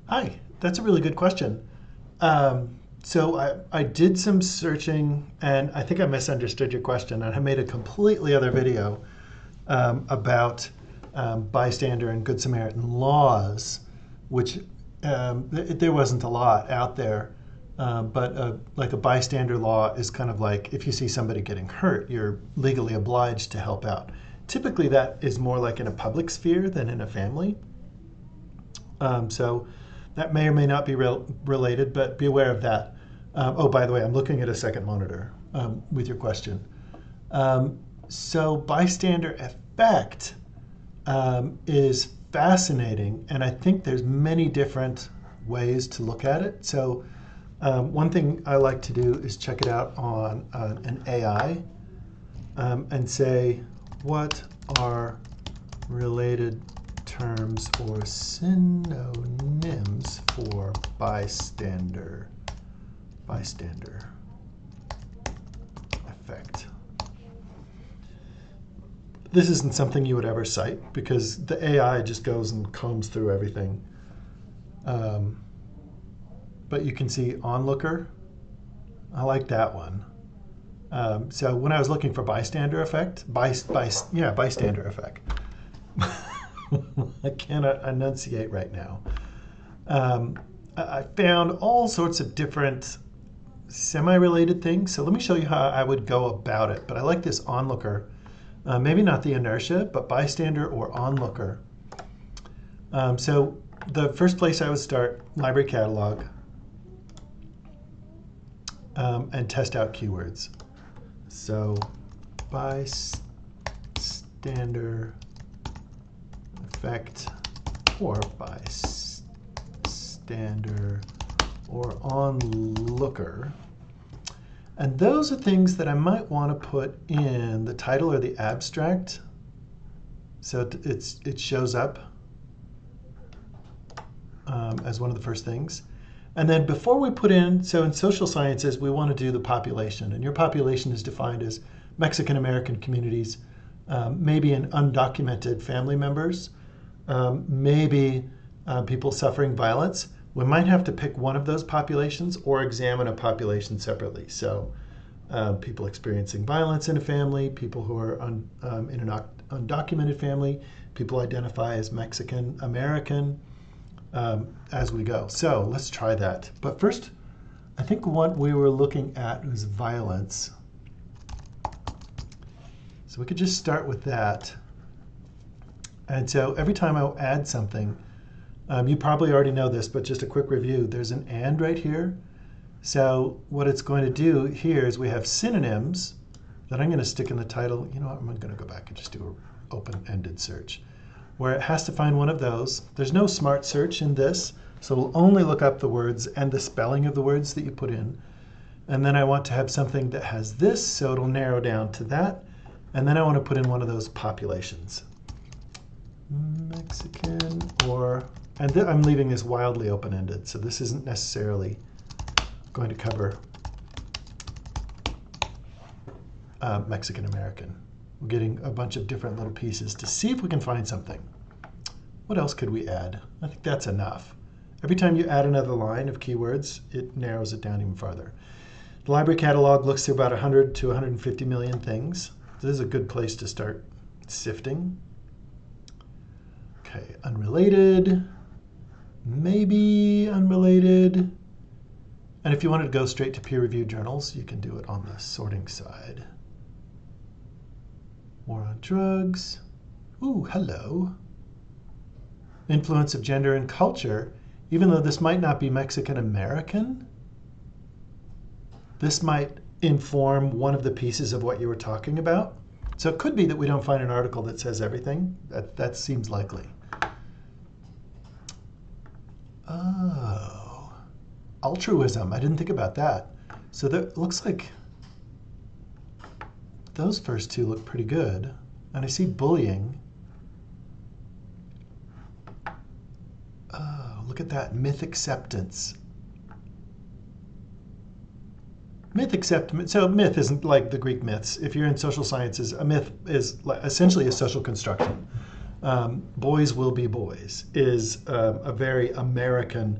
Hi, that's a really good question. So I did some searching, and I think I misunderstood your question, and I made a completely other video about bystander and Good Samaritan laws, which there wasn't a lot out there. But like a bystander law is kind of like if you see somebody getting hurt, you're legally obliged to help out. Typically, that is more like in a public sphere than in a family. So that may or may not be related, but be aware of that. Oh, by the way, I'm looking at a second monitor with your question. So bystander effect is fascinating, and I think there's many different ways to look at it. So one thing I like to do is check it out on an AI and say, what are related terms or synonyms for bystander effect? This isn't something you would ever cite because the AI just goes and combs through everything. But you can see onlooker. I like that one. So when I was looking for bystander effect, bystander effect. I cannot enunciate right now. I found all sorts of different semi-related things. So let me show you how I would go about it. But I like this onlooker. Maybe not the inertia, but bystander or onlooker. So the first place I would start, library catalog, and test out keywords. So bystander effect or bystander or onlooker. And those are things that I might want to put in the title or the abstract so it shows up as one of the first things. And then before we put in, so in social sciences, we want to do the population. And your population is defined as Mexican American communities, maybe in undocumented family members, maybe people suffering violence. We might have to pick one of those populations or examine a population separately. So people experiencing violence in a family, people who are in an undocumented family, people identify as Mexican American, as we go. So let's try that. But first, I think what we were looking at was violence. So we could just start with that. And so every time I add something, you probably already know this, but just a quick review, there's an and right here. So what it's going to do here is we have synonyms that I'm going to stick in the title. You know what, I'm going to go back and just do an open-ended search, where it has to find one of those. There's no smart search in this, so it'll only look up the words and the spelling of the words that you put in. And then I want to have something that has this, so it'll narrow down to that. And then I want to put in one of those populations. Mexican or, and I'm leaving this wildly open-ended, so this isn't necessarily going to cover Mexican American. We're getting a bunch of different little pieces to see if we can find something. What else could we add? I think that's enough. Every time you add another line of keywords, it narrows it down even farther. The library catalog looks through about 100 to 150 million things. This is a good place to start sifting. Okay, unrelated, maybe unrelated. And if you wanted to go straight to peer-reviewed journals, you can do it on the sorting side. War on drugs. Ooh, hello. Influence of gender and culture. Even though this might not be Mexican American, this might inform one of the pieces of what you were talking about. So it could be that we don't find an article that says everything. That seems likely. Oh, altruism. I didn't think about that. So that looks like those first two look pretty good. And I see bullying. Oh, look at that. Myth acceptance. Myth acceptance. So myth isn't like the Greek myths. If you're in social sciences, a myth is essentially a social construction. boys will be boys is a very American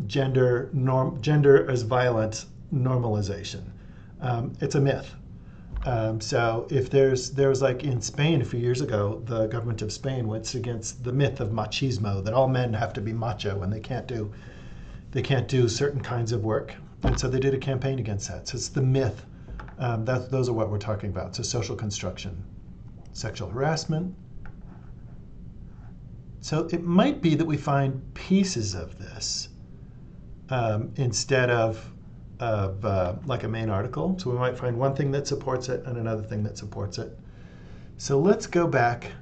gender as violent normalization. It's a myth. So if there was like in Spain a few years ago, the government of Spain went against the myth of machismo, that all men have to be macho and they can't do certain kinds of work. And so they did a campaign against that. So it's the myth. Those are what we're talking about. So social construction, sexual harassment. So it might be that we find pieces of this instead of like a main article. So we might find one thing that supports it and another thing that supports it. So let's go back.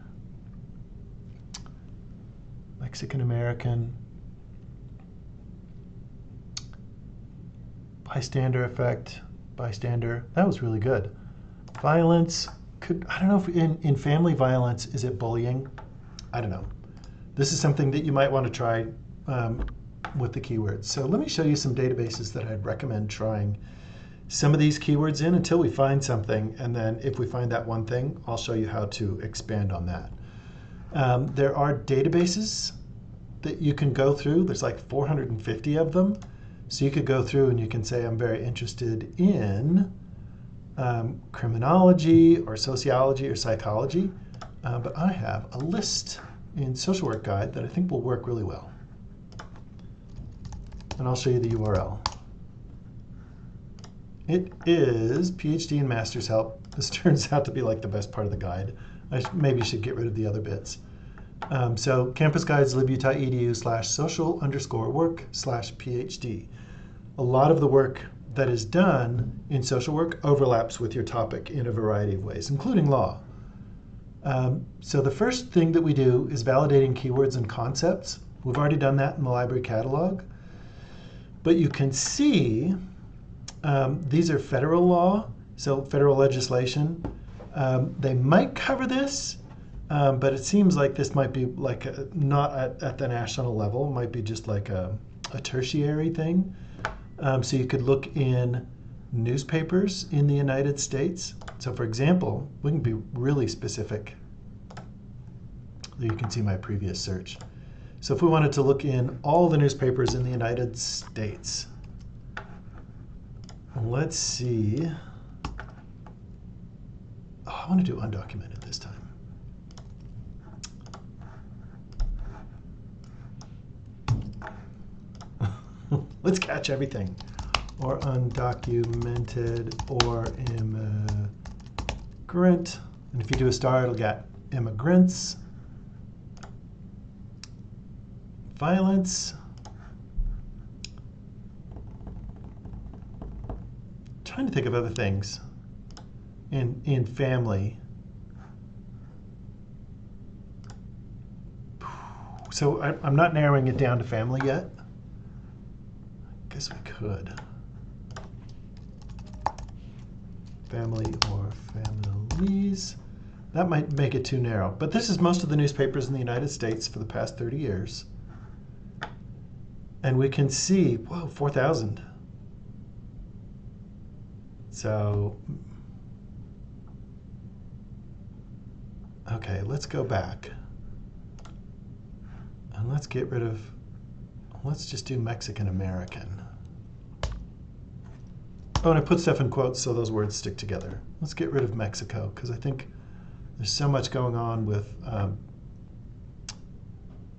Mexican American. Bystander effect. Bystander. That was really good. Violence. I don't know if in family violence, is it bullying? I don't know. This is something that you might want to try with the keywords. So let me show you some databases that I'd recommend trying some of these keywords in until we find something. And then if we find that one thing, I'll show you how to expand on that. There are databases that you can go through. There's like 450 of them. So you could go through and you can say, I'm very interested in criminology or sociology or psychology. But I have a list in Social Work Guide that I think will work really well. And I'll show you the URL. It is PhD and Master's Help. This turns out to be like the best part of the guide. I maybe should get rid of the other bits. So Campus Guides libutah.edu/social_work/PhD. A lot of the work that is done in social work overlaps with your topic in a variety of ways, including law. So the first thing that we do is validating keywords and concepts. We've already done that in the library catalog. But you can see these are federal law, so federal legislation. They might cover this, but it seems like this might be like not at the national level. It might be just like a tertiary thing. So you could look in newspapers in the United States. So for example, we can be really specific. You can see my previous search. So if we wanted to look in all the newspapers in the United States, let's see. Oh, I want to do undocumented this time. Let's catch everything. Or undocumented or immigrant. And if you do a star, it'll get immigrants. Violence. Trying to think of other things in family. So I'm not narrowing it down to family yet. I guess we could. Family or families. That might make it too narrow. But this is most of the newspapers in the United States for the past 30 years. And we can see, whoa, 4,000. So, okay, let's go back. And let's get rid of, let's just do Mexican American. Oh, and I put stuff in quotes so those words stick together. Let's get rid of Mexico, because I think there's so much going on with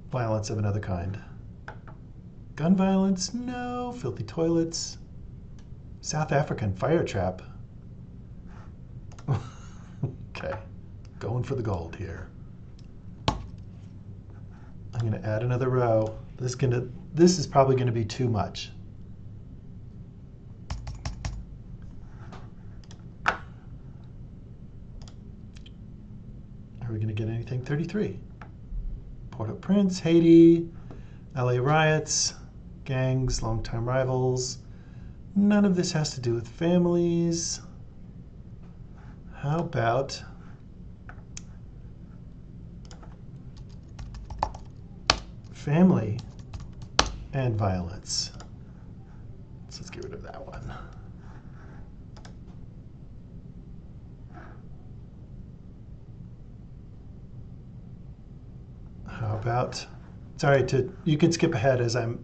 violence of another kind. Gun violence? No. Filthy toilets. South African fire trap. Okay, going for the gold here. I'm going to add another row. This is probably going to be too much. Are we going to get anything? 33. Port-au-Prince, Haiti, LA riots, gangs, longtime rivals. None of this has to do with families. How about family and violence? So let's get rid of that one. about, you can skip ahead as I'm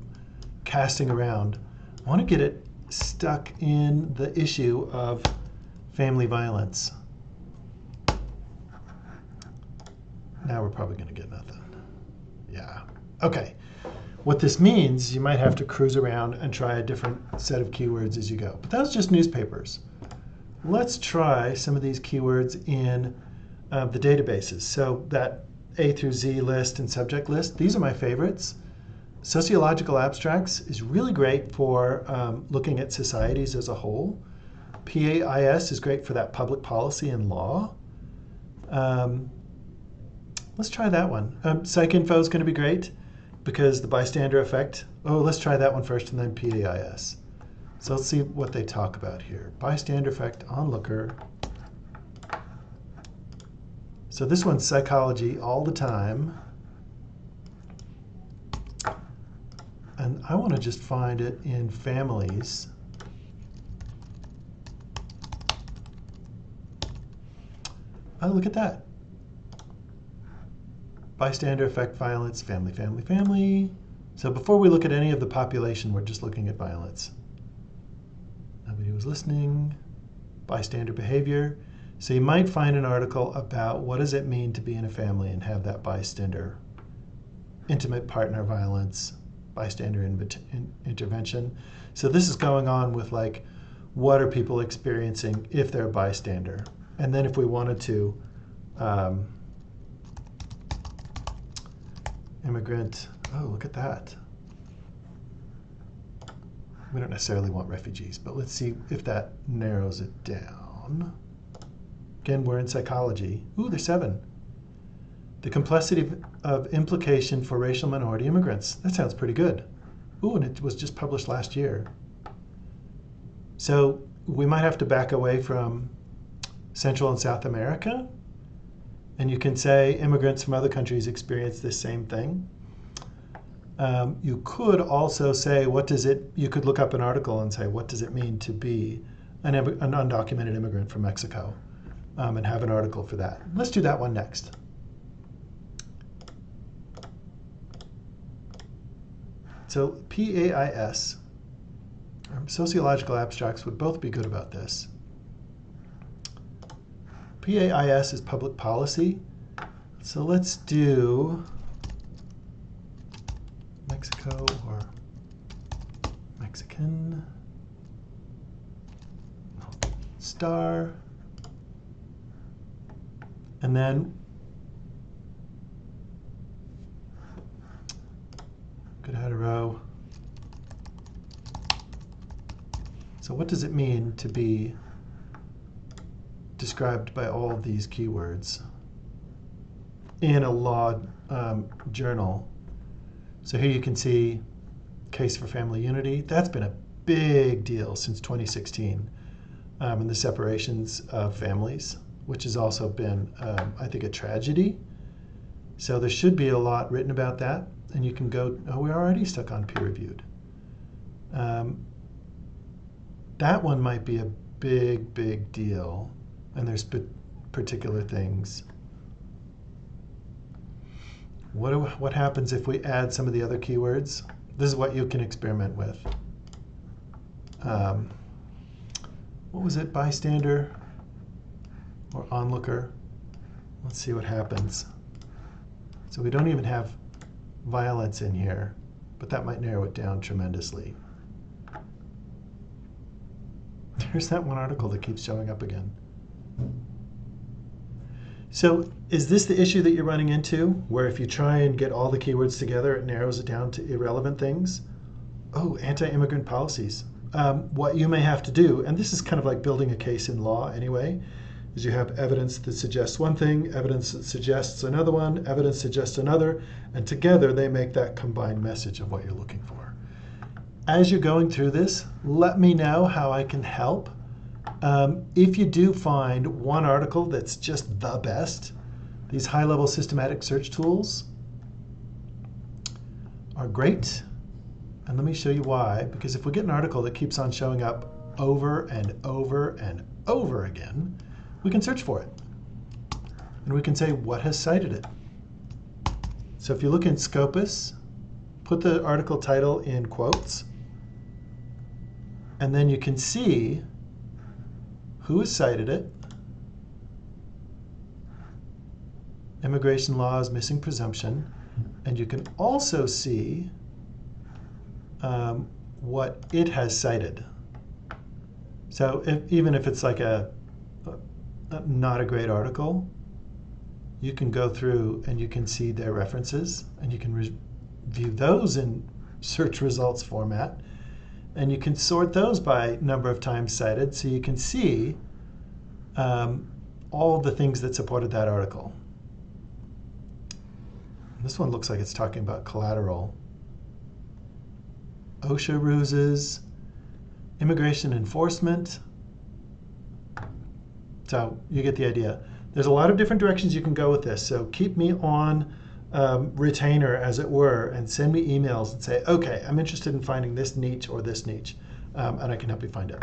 casting around. I want to get it stuck in the issue of family violence. Now we're probably going to get nothing. Yeah. Okay. What this means, you might have to cruise around and try a different set of keywords as you go. But that was just newspapers. Let's try some of these keywords in the databases. So that A through Z list and subject list, these are my favorites. Sociological abstracts is really great for looking at societies as a whole. PAIS is great for that public policy and law. Let's try that one. PsycInfo is going to be great because the bystander effect. Oh, let's try that one first and then PAIS. So let's see what they talk about here. Bystander effect, onlooker. So this one's psychology all the time. And I want to just find it in families. Oh, look at that. Bystander effect, violence, family, family, family. So before we look at any of the population, we're just looking at violence. Nobody was listening. Bystander behavior. So you might find an article about what does it mean to be in a family and have that bystander, intimate partner violence, bystander intervention. So this is going on with like, what are people experiencing if they're a bystander? And then if we wanted to, immigrant, oh, look at that. We don't necessarily want refugees, but let's see if that narrows it down. Again, we're in psychology. Ooh, there's 7. The complexity of implication for racial minority immigrants. That sounds pretty good. Ooh, and it was just published last year. So we might have to back away from Central and South America. And you can say immigrants from other countries experience this same thing. You could also say, you could look up an article and say, what does it mean to be an undocumented immigrant from Mexico? And have an article for that. Let's do that one next. So PAIS, sociological abstracts would both be good about this. PAIS is public policy. So let's do Mexico or Mexican star. And then could add a row. So what does it mean to be described by all of these keywords in a law journal? So here you can see case for family unity. That's been a big deal since 2016, and the separations of families, which has also been, I think, a tragedy. So there should be a lot written about that. And you can go, oh, we're already stuck on peer-reviewed. That one might be a big, big deal. And there's particular things. What happens if we add some of the other keywords? This is what you can experiment with. What was it? Bystander or onlooker? Let's see what happens. So we don't even have violence in here, but that might narrow it down tremendously. There's that one article that keeps showing up again. So is this the issue that you're running into, where if you try and get all the keywords together, it narrows it down to irrelevant things? Oh, anti-immigrant policies. What you may have to do, and this is kind of like building a case in law anyway, is you have evidence that suggests one thing, evidence that suggests another one, evidence suggests another, and together they make that combined message of what you're looking for. As you're going through this, let me know how I can help. If you do find one article that's just the best, these high-level systematic search tools are great. And let me show you why. Because if we get an article that keeps on showing up over and over and over again, we can search for it. And we can say, what has cited it? So if you look in Scopus, put the article title in quotes, and then you can see who has cited it, immigration laws, missing presumption, and you can also see what it has cited. So even if it's like not a great article, you can go through and you can see their references, and you can view those in search results format, and you can sort those by number of times cited, so you can see all of the things that supported that article. This one looks like it's talking about collateral. OSHA ruses, immigration enforcement. So you get the idea. There's a lot of different directions you can go with this. So keep me on retainer, as it were, and send me emails and say, okay, I'm interested in finding this niche or this niche, and I can help you find it.